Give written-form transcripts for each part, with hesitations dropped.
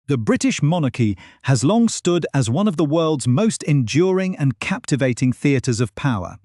The British monarchy has long stood as one of the world's most enduring and captivating theatres of power.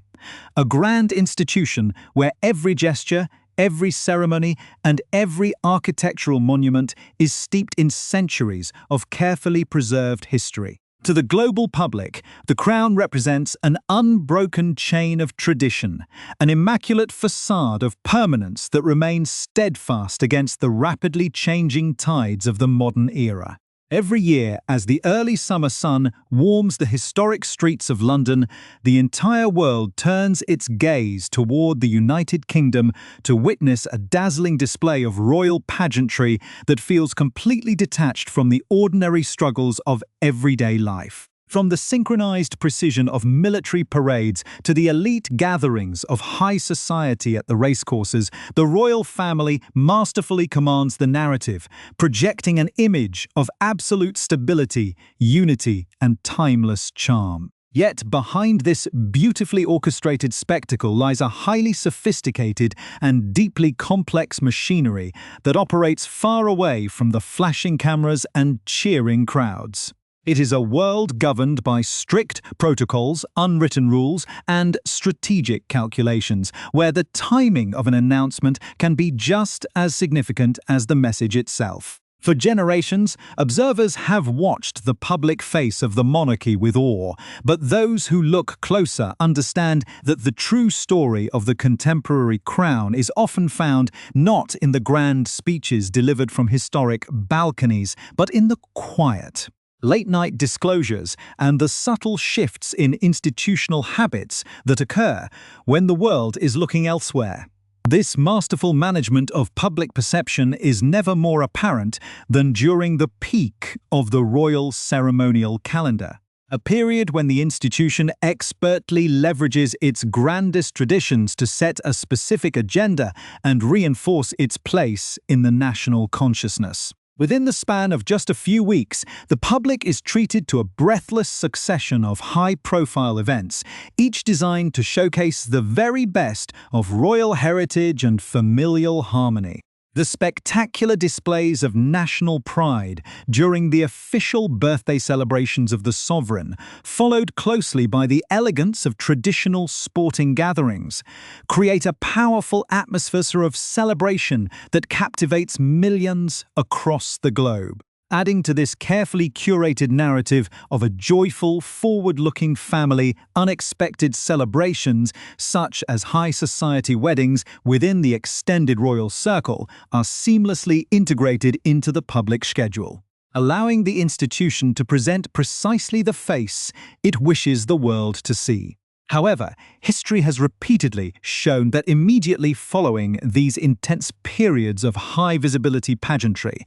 A grand institution where every gesture, every ceremony, and every architectural monument is steeped in centuries of carefully preserved history. To the global public, the crown represents an unbroken chain of tradition, an immaculate facade of permanence that remains steadfast against the rapidly changing tides of the modern era. Every year, as the early summer sun warms the historic streets of London, the entire world turns its gaze toward the United Kingdom to witness a dazzling display of royal pageantry that feels completely detached from the ordinary struggles of everyday life. From the synchronized precision of military parades to the elite gatherings of high society at the racecourses, the royal family masterfully commands the narrative, projecting an image of absolute stability, unity, and timeless charm. Yet behind this beautifully orchestrated spectacle lies a highly sophisticated and deeply complex machinery that operates far away from the flashing cameras and cheering crowds. It is a world governed by strict protocols, unwritten rules, and strategic calculations, where the timing of an announcement can be just as significant as the message itself. For generations, observers have watched the public face of the monarchy with awe, but those who look closer understand that the true story of the contemporary crown is often found not in the grand speeches delivered from historic balconies, but in the quiet, late-night disclosures and the subtle shifts in institutional habits that occur when the world is looking elsewhere. This masterful management of public perception is never more apparent than during the peak of the royal ceremonial calendar, a period when the institution expertly leverages its grandest traditions to set a specific agenda and reinforce its place in the national consciousness. Within the span of just a few weeks, the public is treated to a breathless succession of high-profile events, each designed to showcase the very best of royal heritage and familial harmony. The spectacular displays of national pride during the official birthday celebrations of the sovereign, followed closely by the elegance of traditional sporting gatherings, create a powerful atmosphere of celebration that captivates millions across the globe. Adding to this carefully curated narrative of a joyful, forward-looking family, unexpected celebrations, such as high society weddings within the extended royal circle, are seamlessly integrated into the public schedule, allowing the institution to present precisely the face it wishes the world to see. However, history has repeatedly shown that immediately following these intense periods of high-visibility pageantry,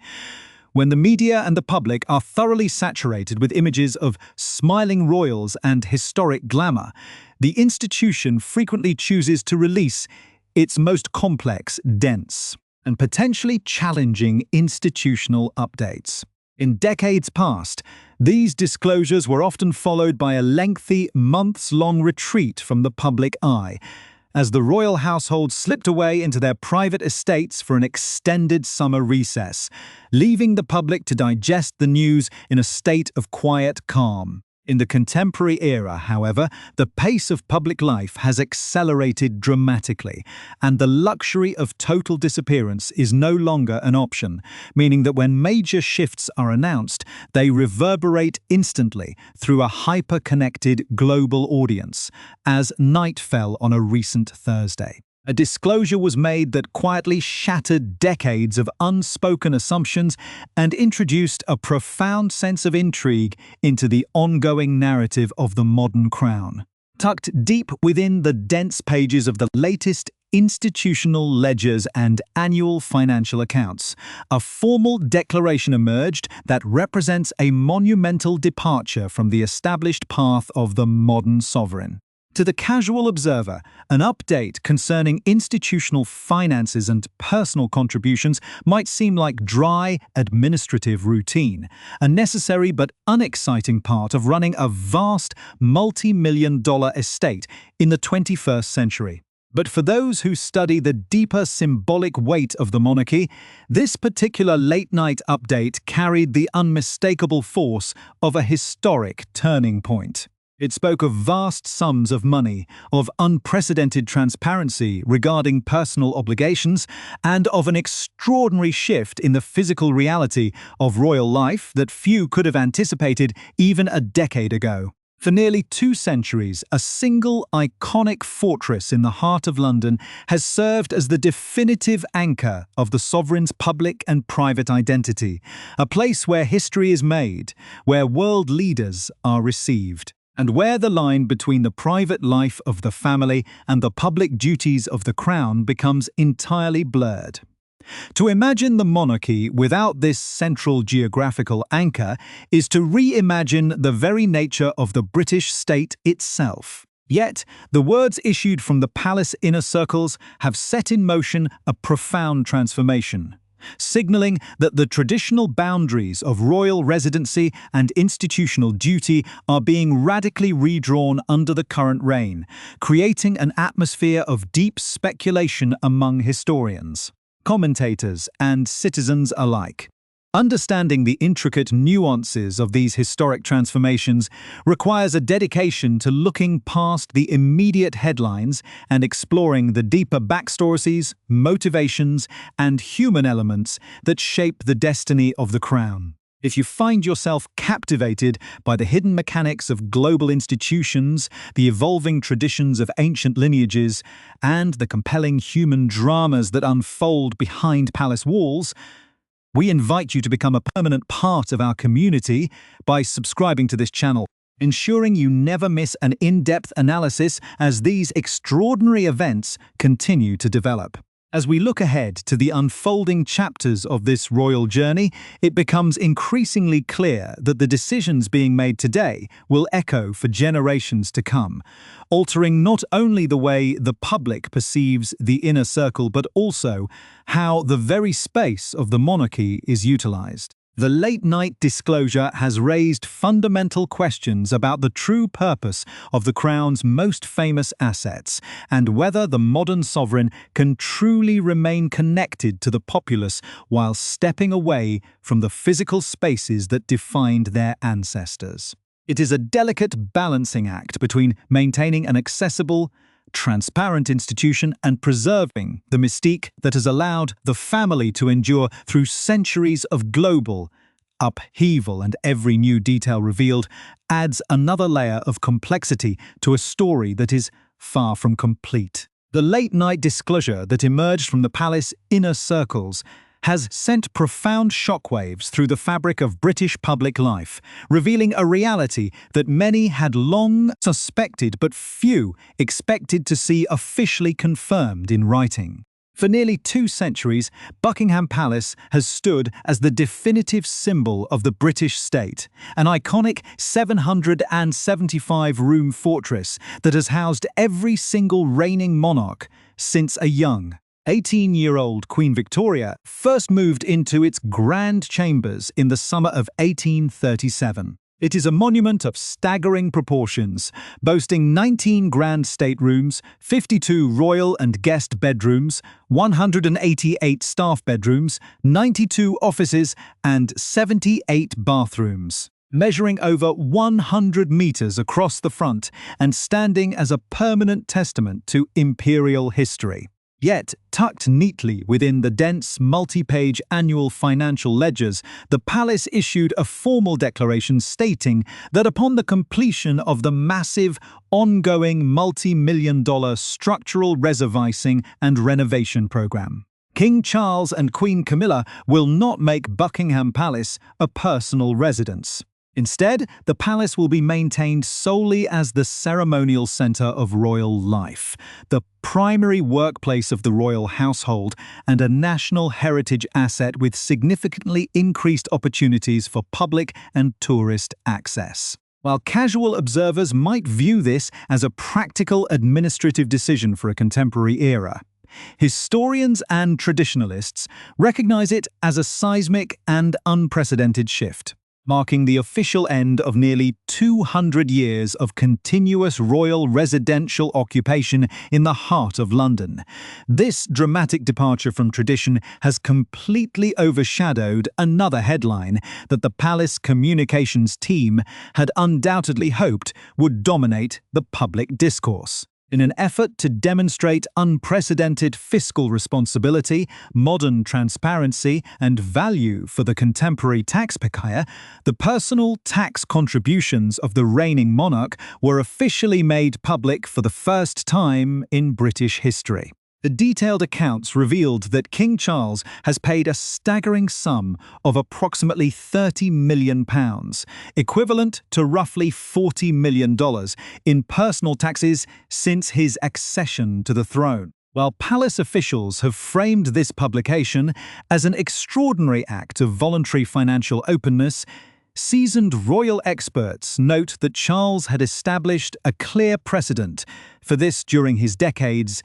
when the media and the public are thoroughly saturated with images of smiling royals and historic glamour, the institution frequently chooses to release its most complex, dense, and potentially challenging institutional updates. In decades past, these disclosures were often followed by a lengthy, months-long retreat from the public eye, as the royal household slipped away into their private estates for an extended summer recess, leaving the public to digest the news in a state of quiet calm. In the contemporary era, however, the pace of public life has accelerated dramatically, and the luxury of total disappearance is no longer an option, meaning that when major shifts are announced, they reverberate instantly through a hyper-connected global audience, as night fell on a recent Thursday. A disclosure was made that quietly shattered decades of unspoken assumptions and introduced a profound sense of intrigue into the ongoing narrative of the modern crown. Tucked deep within the dense pages of the latest institutional ledgers and annual financial accounts, a formal declaration emerged that represents a monumental departure from the established path of the modern sovereign. To the casual observer, an update concerning institutional finances and personal contributions might seem like dry, administrative routine, a necessary but unexciting part of running a vast, multi-million-dollar estate in the 21st century. But for those who study the deeper symbolic weight of the monarchy, this particular late-night update carried the unmistakable force of a historic turning point. It spoke of vast sums of money, of unprecedented transparency regarding personal obligations, and of an extraordinary shift in the physical reality of royal life that few could have anticipated even a decade ago. For nearly 2 centuries, a single iconic fortress in the heart of London has served as the definitive anchor of the sovereign's public and private identity, a place where history is made, where world leaders are received, and where the line between the private life of the family and the public duties of the crown becomes entirely blurred. To imagine the monarchy without this central geographical anchor is to reimagine the very nature of the British state itself. Yet, the words issued from the palace inner circles have set in motion a profound transformation, signaling that the traditional boundaries of royal residency and institutional duty are being radically redrawn under the current reign, creating an atmosphere of deep speculation among historians, commentators, and citizens alike. Understanding the intricate nuances of these historic transformations requires a dedication to looking past the immediate headlines and exploring the deeper backstories, motivations, and human elements that shape the destiny of the crown. If you find yourself captivated by the hidden mechanics of global institutions, the evolving traditions of ancient lineages, and the compelling human dramas that unfold behind palace walls, we invite you to become a permanent part of our community by subscribing to this channel, ensuring you never miss an in-depth analysis as these extraordinary events continue to develop. As we look ahead to the unfolding chapters of this royal journey, it becomes increasingly clear that the decisions being made today will echo for generations to come, altering not only the way the public perceives the inner circle but also how the very space of the monarchy is utilized. The late-night disclosure has raised fundamental questions about the true purpose of the crown's most famous assets and whether the modern sovereign can truly remain connected to the populace while stepping away from the physical spaces that defined their ancestors. It is a delicate balancing act between maintaining an accessible, transparent institution and preserving the mystique that has allowed the family to endure through centuries of global upheaval, and every new detail revealed adds another layer of complexity to a story that is far from complete. The late-night disclosure that emerged from the palace inner circles has sent profound shockwaves through the fabric of British public life, revealing a reality that many had long suspected but few expected to see officially confirmed in writing. For nearly 2 centuries, Buckingham Palace has stood as the definitive symbol of the British state, an iconic 775-room fortress that has housed every single reigning monarch since a young 18-year-old Queen Victoria first moved into its grand chambers in the summer of 1837. It is a monument of staggering proportions, boasting 19 grand staterooms, 52 royal and guest bedrooms, 188 staff bedrooms, 92 offices, and 78 bathrooms. Measuring over 100 meters across the front and standing as a permanent testament to imperial history. Yet, tucked neatly within the dense, multi-page annual financial ledgers, the palace issued a formal declaration stating that upon the completion of the massive, ongoing multi-million-dollar structural resurfacing and renovation program, King Charles and Queen Camilla will not make Buckingham Palace a personal residence. Instead, the palace will be maintained solely as the ceremonial centre of royal life, the primary workplace of the royal household, and a national heritage asset with significantly increased opportunities for public and tourist access. While casual observers might view this as a practical administrative decision for a contemporary era, historians and traditionalists recognize it as a seismic and unprecedented shift. marking the official end of nearly 200 years of continuous royal residential occupation in the heart of London. This dramatic departure from tradition has completely overshadowed another headline that the palace communications team had undoubtedly hoped would dominate the public discourse. In an effort to demonstrate unprecedented fiscal responsibility, modern transparency, and value for the contemporary taxpayer, the personal tax contributions of the reigning monarch were officially made public for the first time in British history. The detailed accounts revealed that King Charles has paid a staggering sum of approximately £30 million, equivalent to roughly $40 million, in personal taxes since his accession to the throne. While palace officials have framed this publication as an extraordinary act of voluntary financial openness, seasoned royal experts note that Charles had established a clear precedent for this during his decades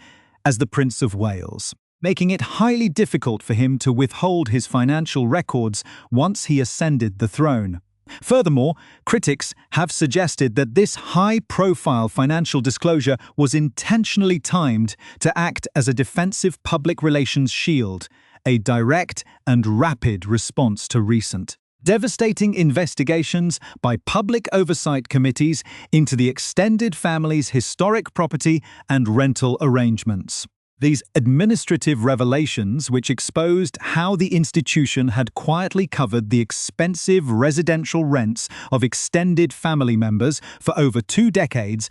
as the Prince of Wales, making it highly difficult for him to withhold his financial records once he ascended the throne. Furthermore, critics have suggested that this high-profile financial disclosure was intentionally timed to act as a defensive public relations shield, a direct and rapid response to recent devastating investigations by public oversight committees into the extended family's historic property and rental arrangements. These administrative revelations, which exposed how the institution had quietly covered the expensive residential rents of extended family members for over 2 decades,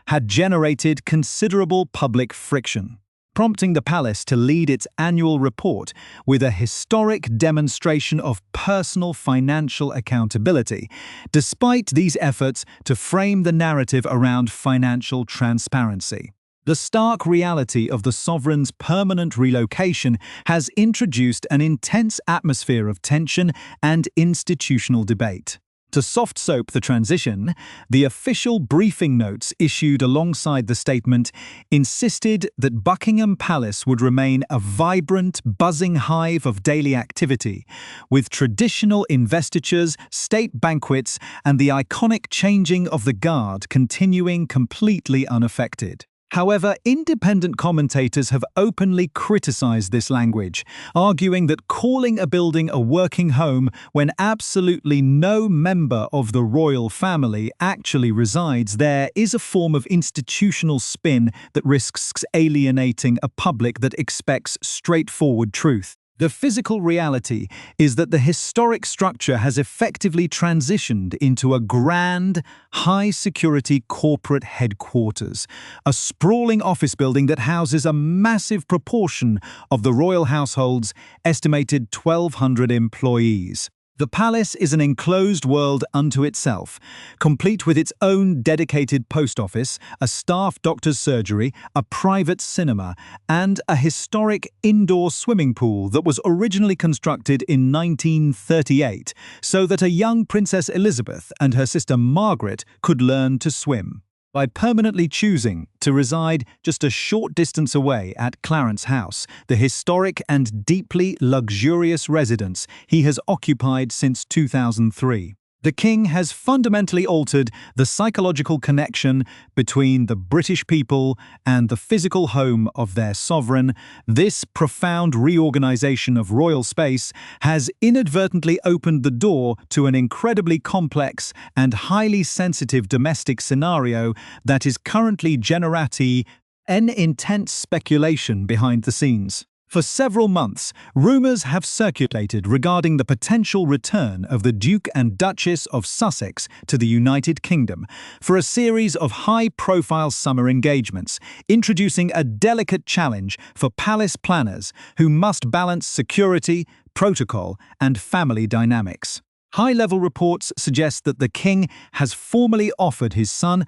had generated considerable public friction, prompting the palace to lead its annual report with a historic demonstration of personal financial accountability, despite these efforts to frame the narrative around financial transparency. The stark reality of the sovereign's permanent relocation has introduced an intense atmosphere of tension and institutional debate. To soft-soap the transition, the official briefing notes issued alongside the statement insisted that Buckingham Palace would remain a vibrant, buzzing hive of daily activity, with traditional investitures, state banquets, and the iconic changing of the guard continuing completely unaffected. However, independent commentators have openly criticized this language, arguing that calling a building a working home when absolutely no member of the royal family actually resides there is a form of institutional spin that risks alienating a public that expects straightforward truth. The physical reality is that the historic structure has effectively transitioned into a grand, high-security corporate headquarters, a sprawling office building that houses a massive proportion of the royal household's estimated 1,200 employees. The palace is an enclosed world unto itself, complete with its own dedicated post office, a staff doctor's surgery, a private cinema, and a historic indoor swimming pool that was originally constructed in 1938 so that a young Princess Elizabeth and her sister Margaret could learn to swim. By permanently choosing to reside just a short distance away at Clarence House, the historic and deeply luxurious residence he has occupied since 2003. The King has fundamentally altered the psychological connection between the British people and the physical home of their sovereign. This profound reorganization of royal space has inadvertently opened the door to an incredibly complex and highly sensitive domestic scenario that is currently generating an intense speculation behind the scenes. For several months, rumors have circulated regarding the potential return of the Duke and Duchess of Sussex to the United Kingdom for a series of high-profile summer engagements, introducing a delicate challenge for palace planners who must balance security, protocol, and family dynamics. High-level reports suggest that the King has formally offered his son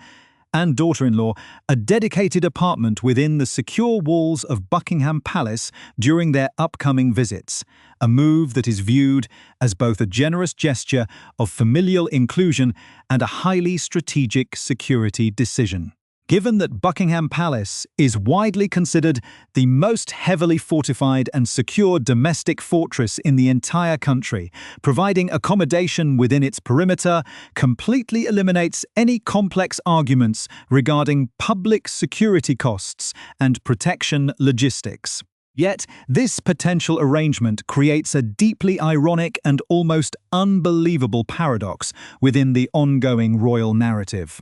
and daughter-in-law a dedicated apartment within the secure walls of Buckingham Palace during their upcoming visits, a move that is viewed as both a generous gesture of familial inclusion and a highly strategic security decision. Given that Buckingham Palace is widely considered the most heavily fortified and secure domestic fortress in the entire country, providing accommodation within its perimeter completely eliminates any complex arguments regarding public security costs and protection logistics. Yet, this potential arrangement creates a deeply ironic and almost unbelievable paradox within the ongoing royal narrative.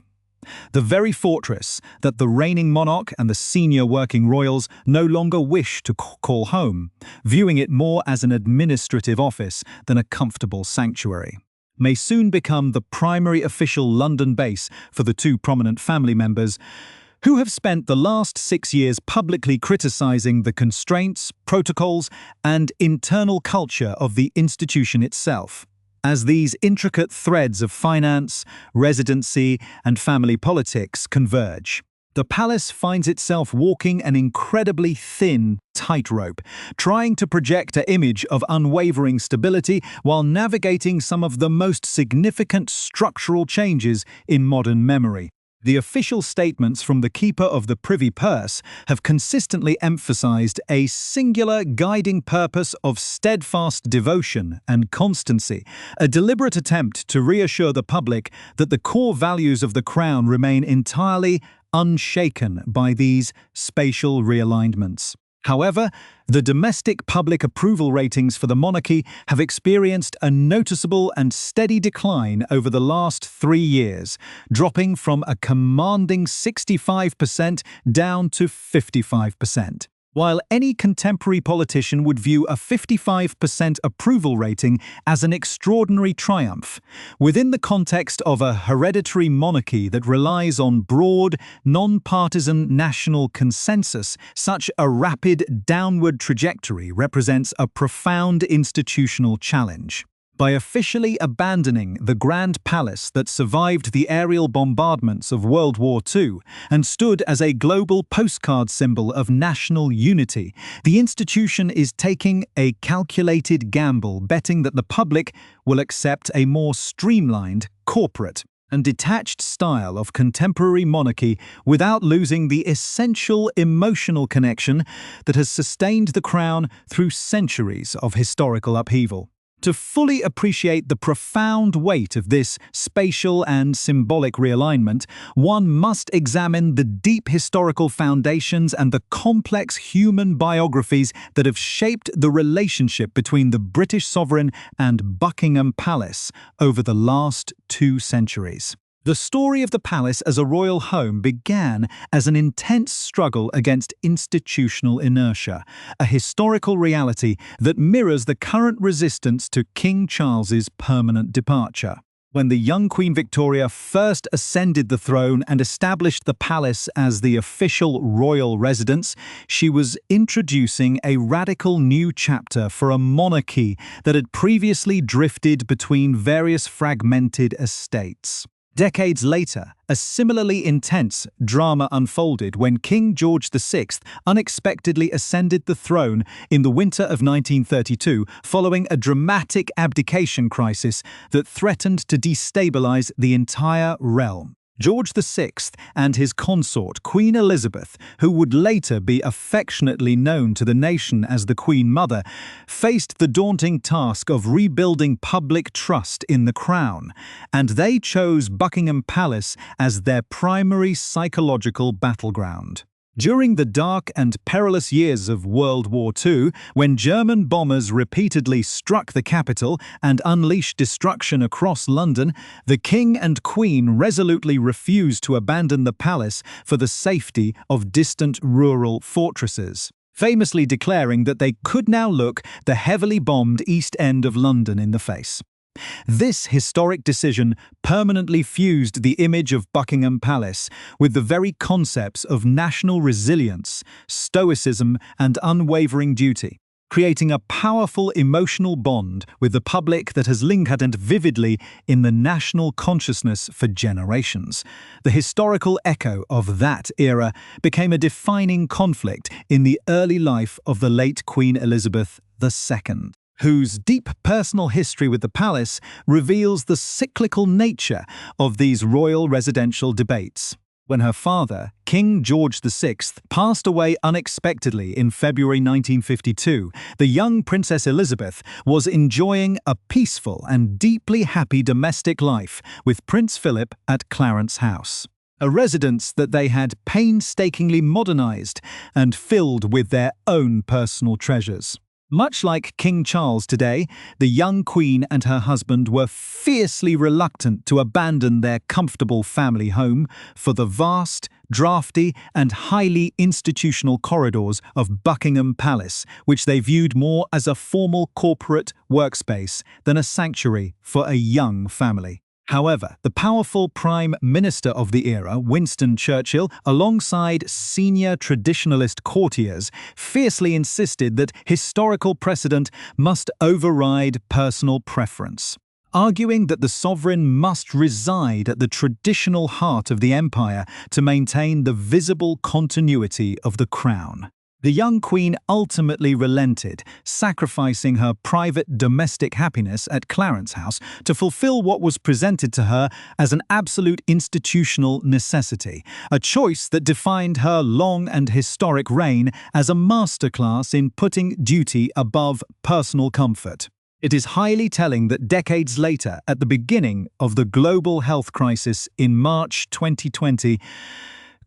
The very fortress that the reigning monarch and the senior working royals no longer wish to call home, viewing it more as an administrative office than a comfortable sanctuary, may soon become the primary official London base for the two prominent family members who have spent the last 6 years publicly criticizing the constraints, protocols, and internal culture of the institution itself. As these intricate threads of finance, residency, and family politics converge, the palace finds itself walking an incredibly thin tightrope, trying to project an image of unwavering stability while navigating some of the most significant structural changes in modern memory. The official statements from the Keeper of the Privy Purse have consistently emphasized a singular guiding purpose of steadfast devotion and constancy, a deliberate attempt to reassure the public that the core values of the Crown remain entirely unshaken by these spatial realignments. However, the domestic public approval ratings for the monarchy have experienced a noticeable and steady decline over the last 3 years, dropping from a commanding 65% down to 55%. While any contemporary politician would view a 55% approval rating as an extraordinary triumph, within the context of a hereditary monarchy that relies on broad, non-partisan national consensus, such a rapid downward trajectory represents a profound institutional challenge. By officially abandoning the Grand Palace that survived the aerial bombardments of World War II and stood as a global postcard symbol of national unity, the institution is taking a calculated gamble, betting that the public will accept a more streamlined, corporate, and detached style of contemporary monarchy without losing the essential emotional connection that has sustained the crown through centuries of historical upheaval. To fully appreciate the profound weight of this spatial and symbolic realignment, one must examine the deep historical foundations and the complex human biographies that have shaped the relationship between the British sovereign and Buckingham Palace over the last 2 centuries. The story of the palace as a royal home began as an intense struggle against institutional inertia, a historical reality that mirrors the current resistance to King Charles's permanent departure. When the young Queen Victoria first ascended the throne and established the palace as the official royal residence, she was introducing a radical new chapter for a monarchy that had previously drifted between various fragmented estates. Decades later, a similarly intense drama unfolded when King George VI unexpectedly ascended the throne in the winter of 1932 following a dramatic abdication crisis that threatened to destabilize the entire realm. George VI and his consort, Queen Elizabeth, who would later be affectionately known to the nation as the Queen Mother, faced the daunting task of rebuilding public trust in the crown, and they chose Buckingham Palace as their primary psychological battleground. During the dark and perilous years of World War II, when German bombers repeatedly struck the capital and unleashed destruction across London, the King and Queen resolutely refused to abandon the palace for the safety of distant rural fortresses, famously declaring that they could now look the heavily bombed East End of London in the face. This historic decision permanently fused the image of Buckingham Palace with the very concepts of national resilience, stoicism, and unwavering duty, creating a powerful emotional bond with the public that has lingered vividly in the national consciousness for generations. The historical echo of that era became a defining conflict in the early life of the late Queen Elizabeth II, whose deep personal history with the palace reveals the cyclical nature of these royal residential debates. When her father, King George VI, passed away unexpectedly in February 1952, the young Princess Elizabeth was enjoying a peaceful and deeply happy domestic life with Prince Philip at Clarence House, a residence that they had painstakingly modernized and filled with their own personal treasures. Much like King Charles today, the young Queen and her husband were fiercely reluctant to abandon their comfortable family home for the vast, drafty, and highly institutional corridors of Buckingham Palace, which they viewed more as a formal corporate workspace than a sanctuary for a young family. However, the powerful Prime Minister of the era, Winston Churchill, alongside senior traditionalist courtiers, fiercely insisted that historical precedent must override personal preference, arguing that the sovereign must reside at the traditional heart of the empire to maintain the visible continuity of the crown. The young Queen ultimately relented, sacrificing her private domestic happiness at Clarence House to fulfill what was presented to her as an absolute institutional necessity, a choice that defined her long and historic reign as a masterclass in putting duty above personal comfort. It is highly telling that decades later, at the beginning of the global health crisis in March 2020,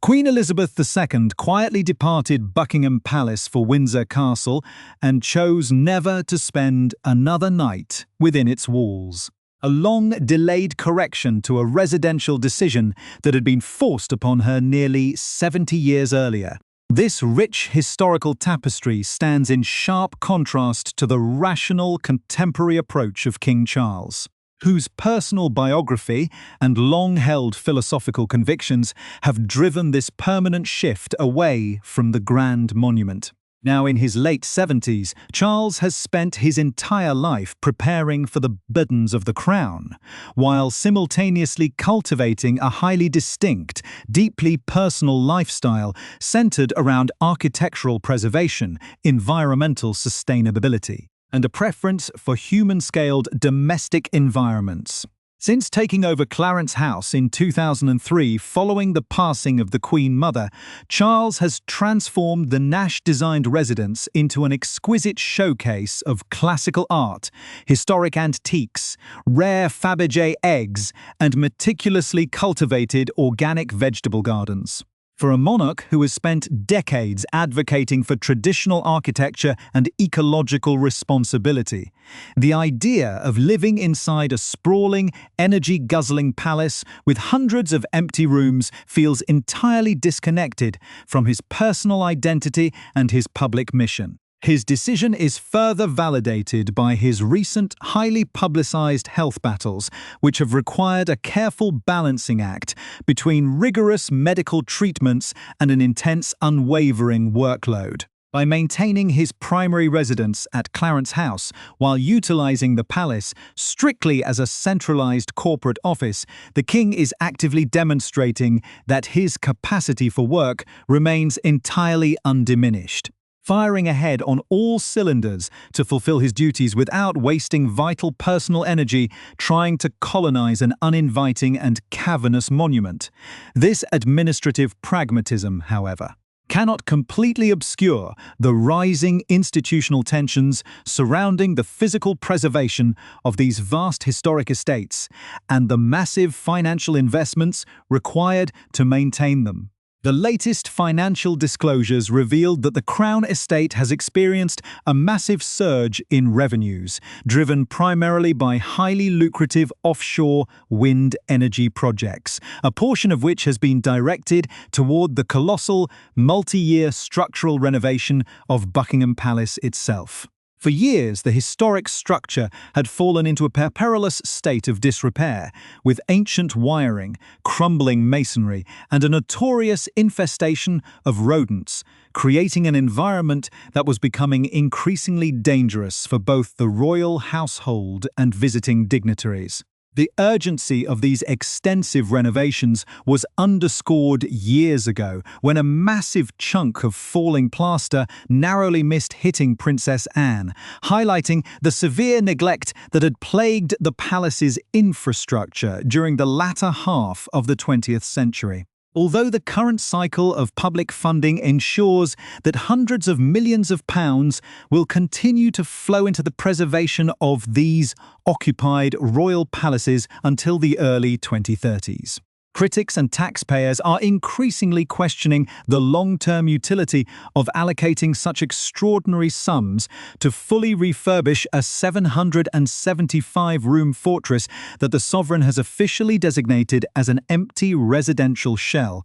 Queen Elizabeth II quietly departed Buckingham Palace for Windsor Castle and chose never to spend another night within its walls. A long-delayed correction to a residential decision that had been forced upon her nearly 70 years earlier. This rich historical tapestry stands in sharp contrast to the rational contemporary approach of King Charles, whose personal biography and long-held philosophical convictions have driven this permanent shift away from the grand monument. Now in his late 70s, Charles has spent his entire life preparing for the burdens of the crown, while simultaneously cultivating a highly distinct, deeply personal lifestyle centered around architectural preservation, environmental sustainability, and a preference for human-scaled domestic environments. Since taking over Clarence House in 2003 following the passing of the Queen Mother, Charles has transformed the Nash-designed residence into an exquisite showcase of classical art, historic antiques, rare Fabergé eggs, and meticulously cultivated organic vegetable gardens. For a monarch who has spent decades advocating for traditional architecture and ecological responsibility, the idea of living inside a sprawling, energy-guzzling palace with hundreds of empty rooms feels entirely disconnected from his personal identity and his public mission. His decision is further validated by his recent, highly publicized health battles, which have required a careful balancing act between rigorous medical treatments and an intense, unwavering workload. By maintaining his primary residence at Clarence House while utilizing the palace strictly as a centralized corporate office, the king is actively demonstrating that his capacity for work remains entirely undiminished, firing ahead on all cylinders to fulfill his duties without wasting vital personal energy trying to colonize an uninviting and cavernous monument. This administrative pragmatism, however, cannot completely obscure the rising institutional tensions surrounding the physical preservation of these vast historic estates and the massive financial investments required to maintain them. The latest financial disclosures revealed that the Crown Estate has experienced a massive surge in revenues, driven primarily by highly lucrative offshore wind energy projects, a portion of which has been directed toward the colossal, multi-year structural renovation of Buckingham Palace itself. For years, the historic structure had fallen into a perilous state of disrepair, with ancient wiring, crumbling masonry, and a notorious infestation of rodents, creating an environment that was becoming increasingly dangerous for both the royal household and visiting dignitaries. The urgency of these extensive renovations was underscored years ago when a massive chunk of falling plaster narrowly missed hitting Princess Anne, highlighting the severe neglect that had plagued the palace's infrastructure during the latter half of the 20th century. Although the current cycle of public funding ensures that hundreds of millions of pounds will continue to flow into the preservation of these occupied royal palaces until the early 2030s. Critics and taxpayers are increasingly questioning the long-term utility of allocating such extraordinary sums to fully refurbish a 775-room fortress that the sovereign has officially designated as an empty residential shell,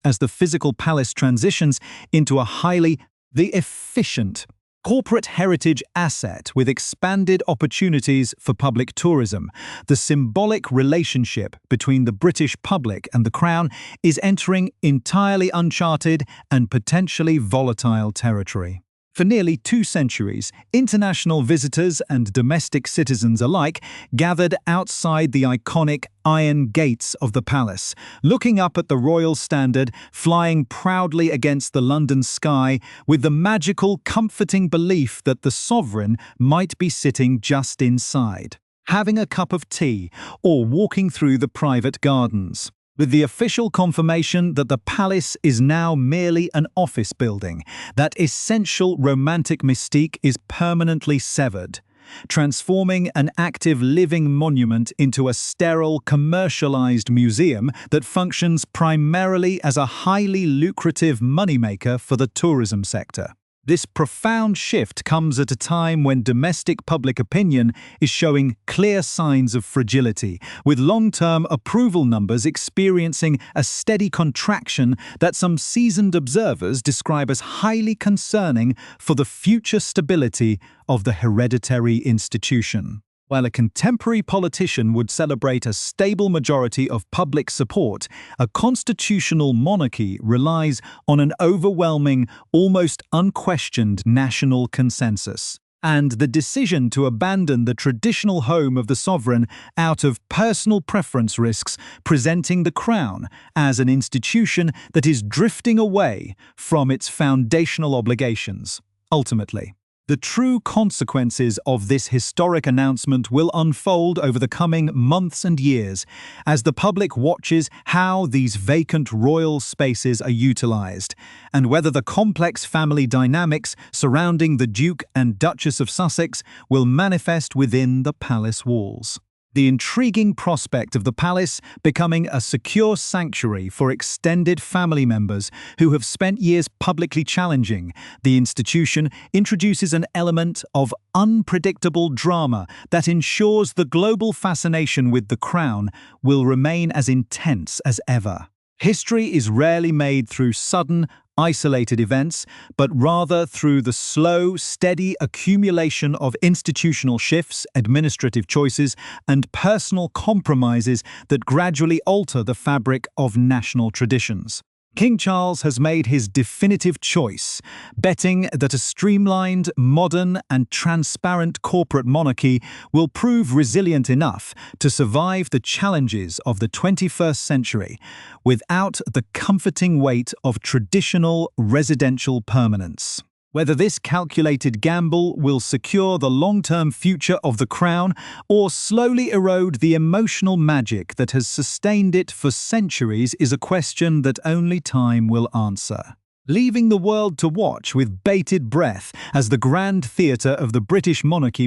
as the physical palace transitions into a highly efficient corporate heritage asset with expanded opportunities for public tourism. The symbolic relationship between the British public and the Crown is entering entirely uncharted and potentially volatile territory. For nearly 2 centuries, international visitors and domestic citizens alike gathered outside the iconic iron gates of the palace, looking up at the royal standard flying proudly against the London sky with the magical, comforting belief that the sovereign might be sitting just inside, having a cup of tea or walking through the private gardens. With the official confirmation that the palace is now merely an office building, that essential romantic mystique is permanently severed, transforming an active living monument into a sterile, commercialized museum that functions primarily as a highly lucrative moneymaker for the tourism sector. This profound shift comes at a time when domestic public opinion is showing clear signs of fragility, with long-term approval numbers experiencing a steady contraction that some seasoned observers describe as highly concerning for the future stability of the hereditary institution. While a contemporary politician would celebrate a stable majority of public support, a constitutional monarchy relies on an overwhelming, almost unquestioned national consensus. And the decision to abandon the traditional home of the sovereign out of personal preference risks presenting the Crown as an institution that is drifting away from its foundational obligations. Ultimately, the true consequences of this historic announcement will unfold over the coming months and years as the public watches how these vacant royal spaces are utilized and whether the complex family dynamics surrounding the Duke and Duchess of Sussex will manifest within the palace walls. The intriguing prospect of the palace becoming a secure sanctuary for extended family members who have spent years publicly challenging the institution introduces an element of unpredictable drama that ensures the global fascination with the Crown will remain as intense as ever. History is rarely made through sudden, isolated events, but rather through the slow, steady accumulation of institutional shifts, administrative choices, and personal compromises that gradually alter the fabric of national traditions. King Charles has made his definitive choice, betting that a streamlined, modern, and transparent corporate monarchy will prove resilient enough to survive the challenges of the 21st century without the comforting weight of traditional residential permanence. Whether this calculated gamble will secure the long-term future of the Crown or slowly erode the emotional magic that has sustained it for centuries is a question that only time will answer. Leaving the world to watch with bated breath as the grand theatre of the British monarchy